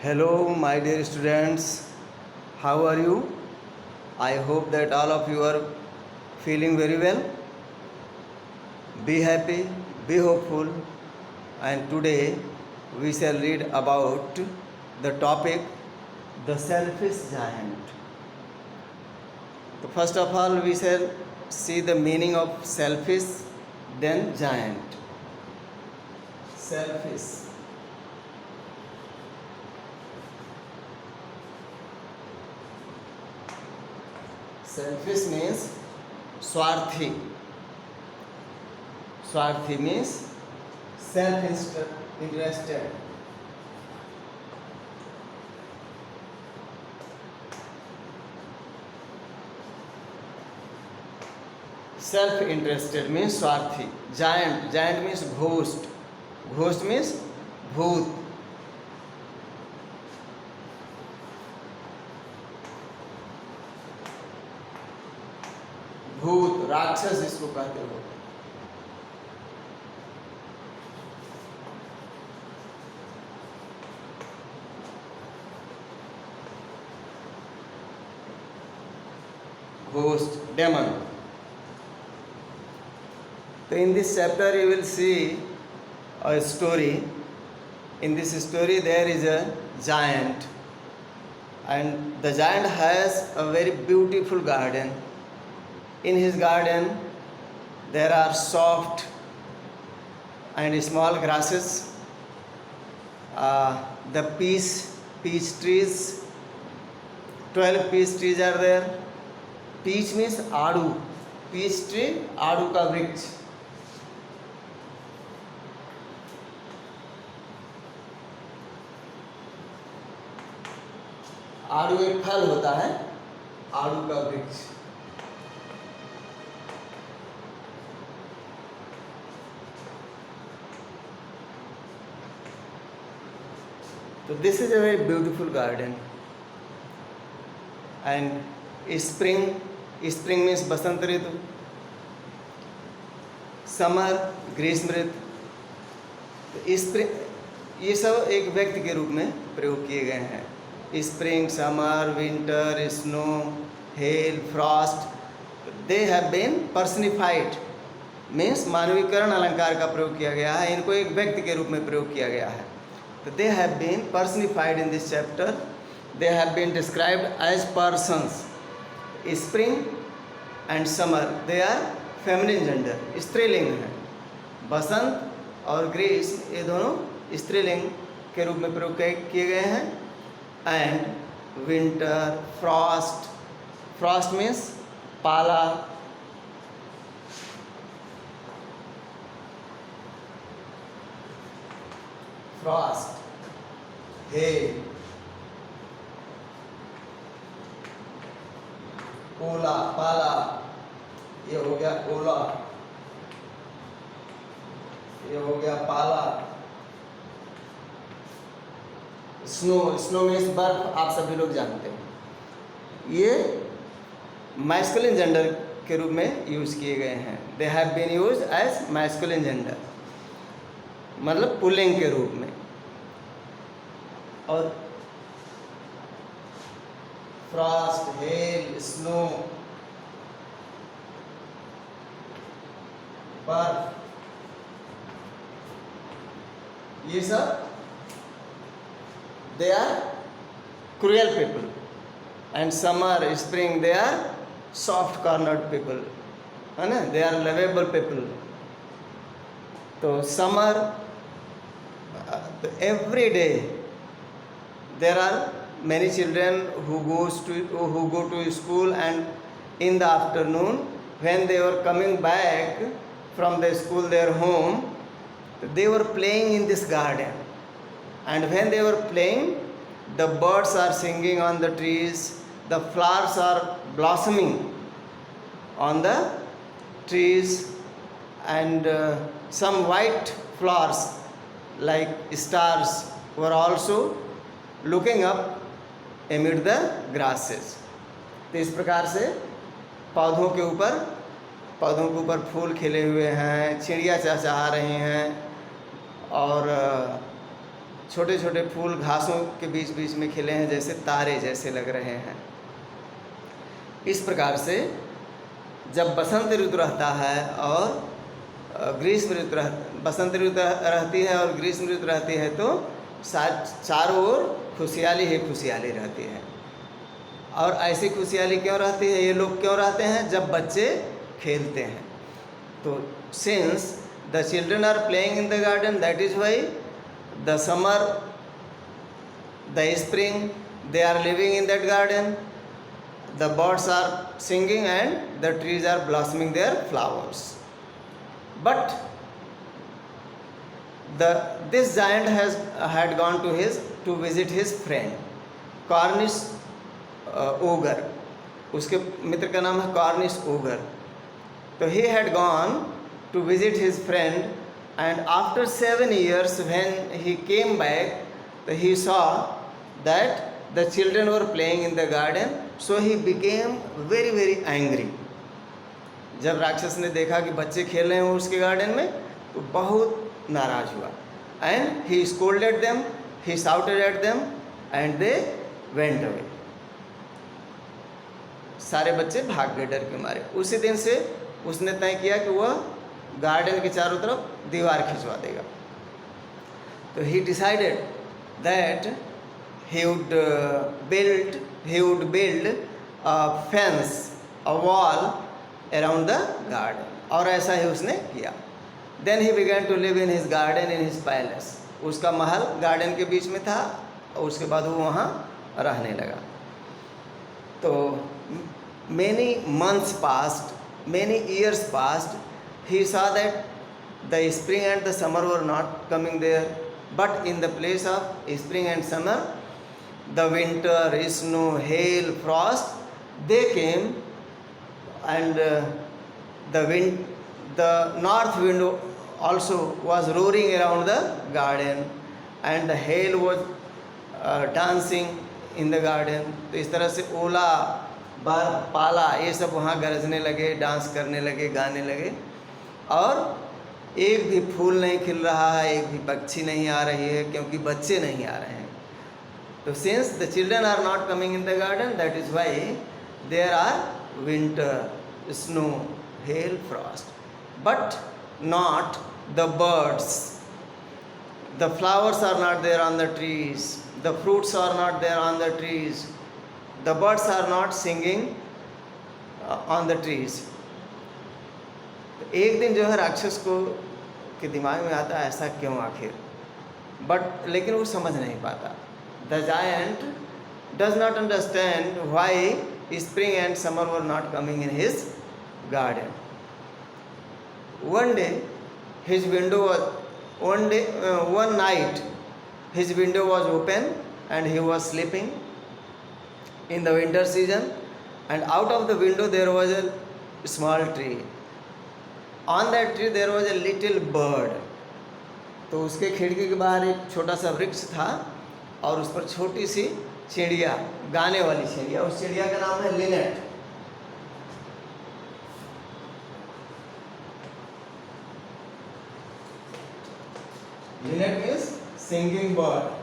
Hello, my dear students. How are you? I hope that all of you are feeling very well. Be happy, be hopeful, and today we shall read about the topic the selfish giant. So first of all, we shall see the meaning of selfish, then giant. Selfish. Selfish means swarthi. Swarthi means self-interested. Self-interested means swarthi. Giant means ghost. Ghost means bhoot. भूत राक्षस इसको कहते हो। Ghost, demon. So in this chapter you will see a story. In this story there is a giant, and the giant has a very beautiful garden. In his garden there are soft and small grasses, the peach trees, 12 peach trees are there. Peach means आड़ू, peach tree आड़ू का वृक्ष. आड़ू एक फल होता है, आड़ू का वृक्ष. So this is a very beautiful garden, and spring means Basant Ritu, summer ग्रीष्म ऋतु. तो स्प्रिंग ये सब एक व्यक्ति के रूप में प्रयोग किए गए हैं. Spring, summer, winter, snow, hail, frost, they have been personified means मानवीकरण अलंकार का प्रयोग किया गया है. इनको एक व्यक्ति के रूप में प्रयोग किया गया है. They have been personified in this chapter. They have been described as persons. Spring and summer, they are feminine gender, स्त्रीलिंग है. बसंत और ग्रीष्म ये दोनों स्त्रीलिंग के रूप में प्रयोग किए गए हैं. एंड विंटर, फ्रॉस्ट मीन्स पाला. फ्रॉस्ट, हेल, ओला, पाला, ये हो गया ओला, ये हो गया पाला. स्नो मीन्स बर्फ, आप सभी लोग जानते हैं. ये मैस्कुलिन जेंडर के रूप में यूज किए गए हैं. They have been use as masculine gender, मतलब पुल्लिंग के रूप में. और फ्रॉस्ट, हेल, स्नो, बर्फ, ये सब they are cruel people. And summer, spring, they are soft cornered people, है ना. They are lovable people. तो summer, every day there are many children who go to school, and in the afternoon when they were coming back from the school their home, they were playing in this garden. And when they were playing, the birds are singing on the trees, the flowers are blossoming on the trees, and some white flowers like stars were also looking up amid the grasses. तो इस प्रकार से पौधों के ऊपर फूल खिले हुए हैं, चिड़िया चहचहा रही हैं, और छोटे छोटे फूल घासों के बीच बीच में खिले हैं, जैसे तारे जैसे लग रहे हैं। इस प्रकार से जब बसंत ऋतु रहता है और ग्रीष्म ऋतु बसंत ऋतु रहती है और ग्रीष्म ऋतु रहती है, तो चारों ओर खुशहाली ही खुशहाली रहती है। और ऐसी खुशहाली क्यों रहती है, ये लोग क्यों रहते हैं, जब बच्चे खेलते हैं। तो since the children are playing in the garden, that is why the summer, the spring, they are living in that garden, the birds are singing and the trees are blossoming their flowers. But this giant had gone to visit his friend Cornish ogre. उसके मित्र का नाम है Cornish ogre. So he had gone to visit his friend, and after 7 years when he came back, he saw that the children were playing in the garden, so he became very very angry. जब राक्षस ने देखा कि बच्चे खेल रहे हैं उसके गार्डन में, तो बहुत नाराज हुआ। and he scolded them, he shouted at them, and they went away. सारे बच्चे भाग गए डर के मारे। उसी दिन से उसने तय किया कि वह गार्डन के चारों तरफ दीवार खिंचवा देगा। तो he decided that he would build a fence, a wall around the garden, और ऐसा ही उसने किया। Then he began to live in his garden in his palace. उसका महल गार्डन के बीच में था और उसके बाद वो वहाँ रहने लगा। तो many months passed, many years passed. He saw that the spring and the summer were not coming there, but in the place of spring and summer, the winter, snow, hail, frost, they came, and the north wind also was roaring around the garden, and the hail was dancing in the garden. तो इस तरह से ओला, पाला, ये सब वहाँ गरजने लगे, डांस करने लगे, गाने लगे, और एक भी फूल नहीं खिल रहा है, एक भी पक्षी नहीं आ रही है, क्योंकि बच्चे नहीं आ रहे हैं। So since the children are not coming in the garden, that is why there are winter, snow, hail, frost, but not the birds. The flowers are not there on the trees, the fruits are not there on the trees, the birds are not singing on the trees. एक दिन जो है राक्षस को के दिमाग में आता है ऐसा क्यों आखिर, बट लेकिन वो समझ नहीं पाता। The giant does not understand why spring and summer were not coming in his garden. One night his window was open and he was sleeping in the winter season, and out of the window there was a small tree. On that tree there was a little bird. तो उसके खिड़की के बाहर एक छोटा सा वृक्ष था और उस पर छोटी सी चिड़िया, गाने वाली चिड़िया, उस चिड़िया का नाम है Lynette. Lynette means singing bird.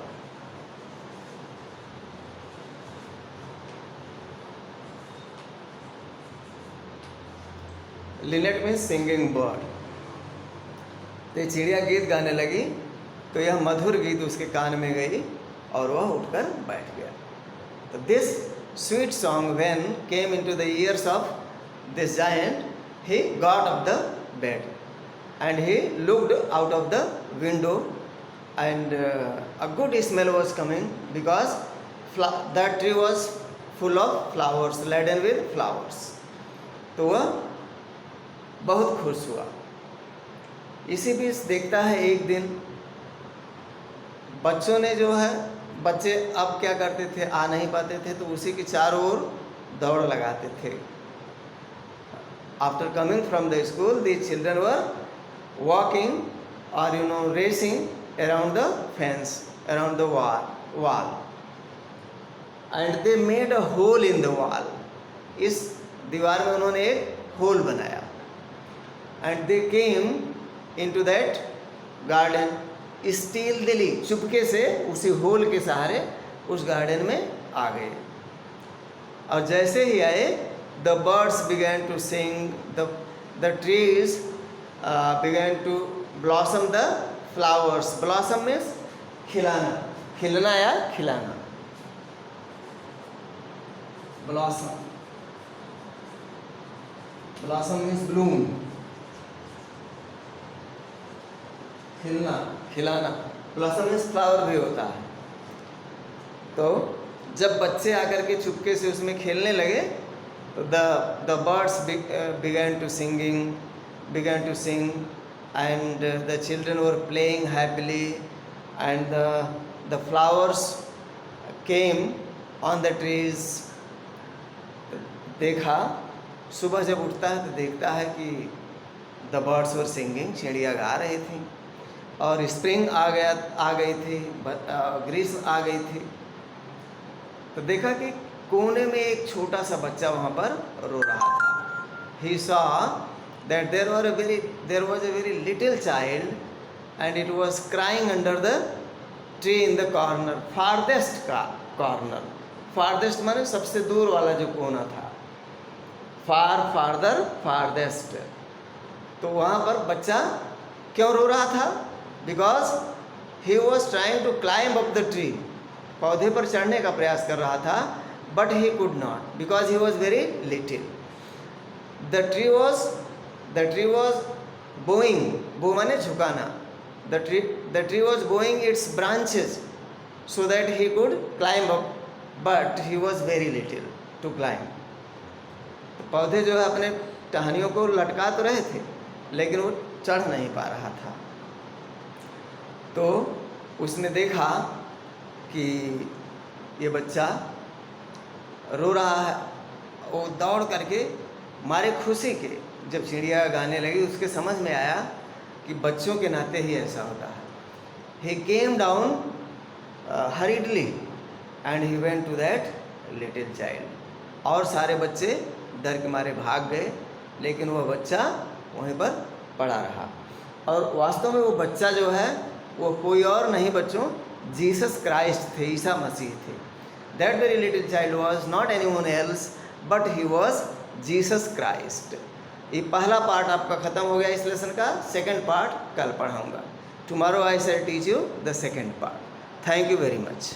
Lynette means singing bird. तो ये चिड़िया गीत गाने लगी, तो यह मधुर गीत उसके कान में गई और वह उठकर बैठ गया। तो this sweet song when came into the ears of this giant, he got off the bed and he looked out of the window, and a good smell was coming because that tree was full of flowers, laden with flowers. तो वह बहुत खुश हुआ। इसी बीच देखता है एक दिन बच्चों ने जो है, बच्चे अब क्या करते थे, आ नहीं पाते थे, तो उसी के चारों ओर दौड़ लगाते थे। After coming from the school, the children were walking और racing around the fence, around the wall, and they made a hole in the wall. इस दीवार में उन्होंने एक होल बनाया, and they came into that garden स्टीलली चुपके से उसी होल के सहारे उस गार्डन में आ गए। और जैसे ही आए, the birds began to sing, the trees began to blossom, the flowers, blossom means खिलाना, खिलना या खिलाना, ब्लॉसम, ब्लॉसम मीन्स ब्लूम, खिलना, खिलाना, ब्लॉसम मीन्स फ्लावर भी होता है। तो जब बच्चे आकर के चुपके से उसमें खेलने लगे, तो the birds began to sing and the children were playing happily, and the flowers came on the trees. देखा, सुबह जब उठता है तो देखता है कि the birds were singing, चिड़िया गा रही थी, और स्प्रिंग आ गई थी, ग्रीष्म आ गई थी। तो देखा कि कोने में एक छोटा सा बच्चा वहाँ पर रो रहा था। He saw that there was a very little child, and it was crying under the tree in the corner, farthest corner, farthest माने सबसे दूर वाला जो कोना था, farthest। तो वहाँ पर बच्चा क्यों रो रहा था? Because he was trying to climb up the tree, पौधे पर चढ़ने का प्रयास कर रहा था, but he could not because he was very little. The tree was bowing, bow माने झुकाना, the tree was bowing its branches so that he could climb up, but he was very little to climb. तो पौधे जो है अपने टहनियों को लटका तो रहे थे, लेकिन वो चढ़ नहीं पा रहा था। तो उसने देखा कि ये बच्चा रो रहा है। वो दौड़ करके मारे खुशी के, जब चिड़िया गाने लगी, उसके समझ में आया कि बच्चों के नाते ही ऐसा होता है। He came down hurriedly and he went to that little child. और सारे बच्चे डर के मारे भाग गए, लेकिन वह बच्चा वहीं पर पड़ा रहा। और वास्तव में वो बच्चा जो है वो कोई और नहीं बच्चों, जीसस क्राइस्ट थे, ईसा मसीह थे। That very little child was not anyone else, but he was Jesus Christ. ये पहला पार्ट आपका ख़त्म हो गया इस लेसन का। सेकंड पार्ट कल पढ़ाऊँगा। Tomorrow I shall teach you the second part. Thank you very much.